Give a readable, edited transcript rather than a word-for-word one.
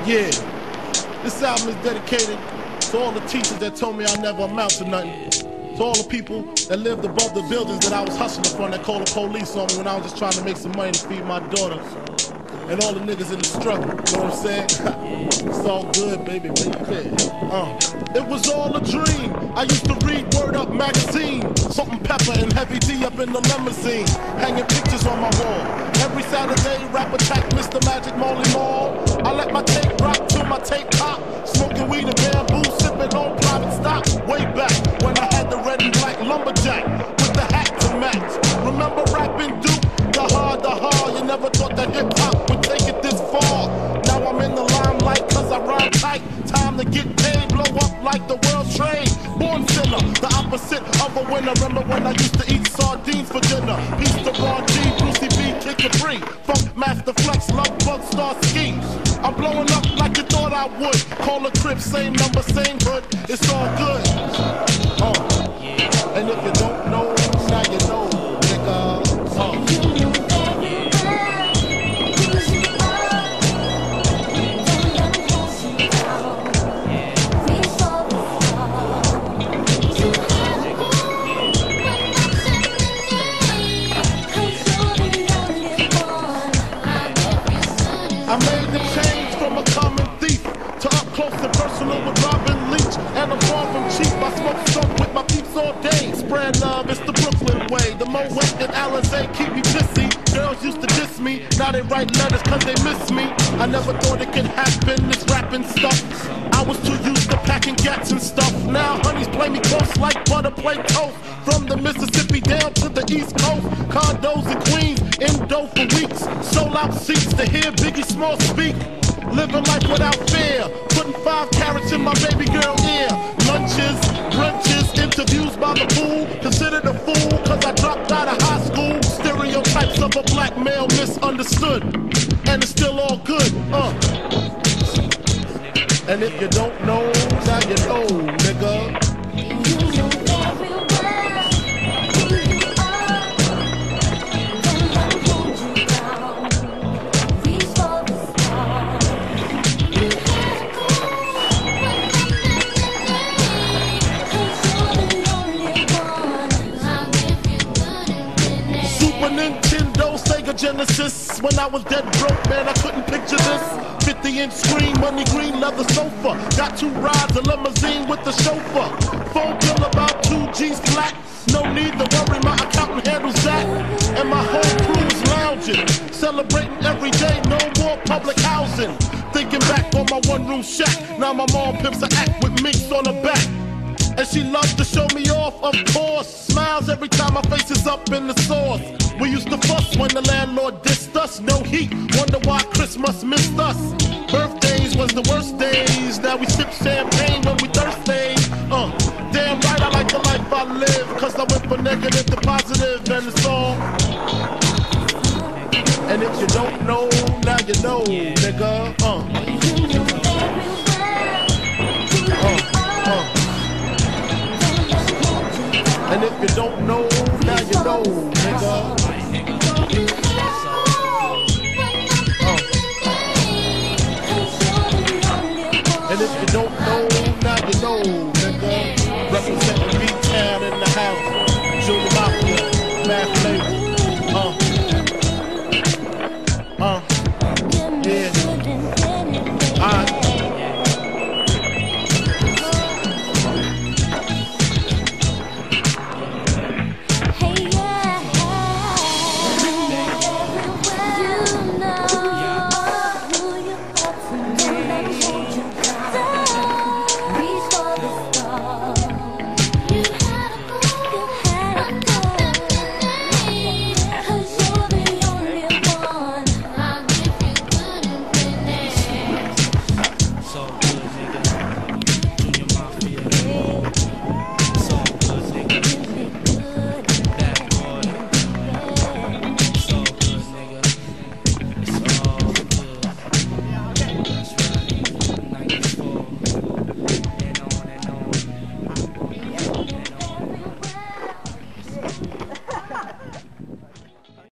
Yeah, this album is dedicated to all the teachers that told me I never amount to nothing. To all the people that lived above the buildings that I was hustling from that called the police on me when I was just trying to make some money to feed my daughter. And all the niggas in the struggle, you know what I'm saying? It's all good, baby, baby. It was all a dream. I used to read Word Up magazine. Salt-N-Pepa and Heavy D up in the limousine, hanging pictures on my wall. Every Saturday, rap attack, Mr. Magic Molly Mall. I let my tape rock till my tape pop. Smoking weed and bamboo, sipping on private stock. Way back when I had the red and black lumberjack with the hat to match. Remember rapping Duke? The hard, you never thought that hip-hop would take it this far. Now I'm in the limelight cause I rhyme tight. Time to get paid, blow up like the world trade. Born sinner, the opposite of a winner. Remember when I used to eat sardines for dinner? Peace to Ron G, Brucey B, Kid Capri, Funk Master Flex, Love Bug, Star Ski. I'm blowing up like you thought I would. Call a crib, same number, same hood. It's all good. And if you don't know, now you know, nigga. I made the change from a common thief to up close and personal with Robin Leach. And I'm far from cheap. I smoke skunk with my peeps all day. Spread love, it's the Brooklyn way. The Moet and Alizé keep me pissy. Girls used to diss me, now they write letters cause they miss me. I never thought it could happen, this rapping stuff. I was too used to packing gats and stuff. Now honeys play me close like butter play toast. From the Mississippi down to the East Coast. Condos in Queens, Indo for weeks. Sold out seats to hear Biggie Small speak. Living life without fear, putting 5 carats in my baby girl ear. Lunches, brunches, interviews by the pool. Considered a fool cause I dropped out of high school. Stereotypes of a black male misunderstood. And it's still all good, And if you don't know, now you know, nigga. Nintendo, Sega Genesis. When I was dead broke, man, I couldn't picture this. 50-inch screen, money green leather sofa. Got 2 rides, a limousine with the chauffeur. Phone bill about 2 G's flat. No need to worry, my accountant handles that. And my whole crew is lounging, celebrating every day, no more public housing. Thinking back on my one-room shack. Now my mom pimps an act with minks on her back. And she loves to show me off, of course. Smiles every time my face is up in the sauce. We used to fuss when the landlord dissed us. No heat, wonder why Christmas missed us. Birthdays was the worst days. Now we sip champagne when we thirsty. Damn right I like the life I live. Cause I went from negative to positive and it's all. And if you don't know, now you know, nigga. And if you don't know, now you know, nigga. And if you don't know, now you know, nigga. Representing B-Town in the house. Junior Mafia, Math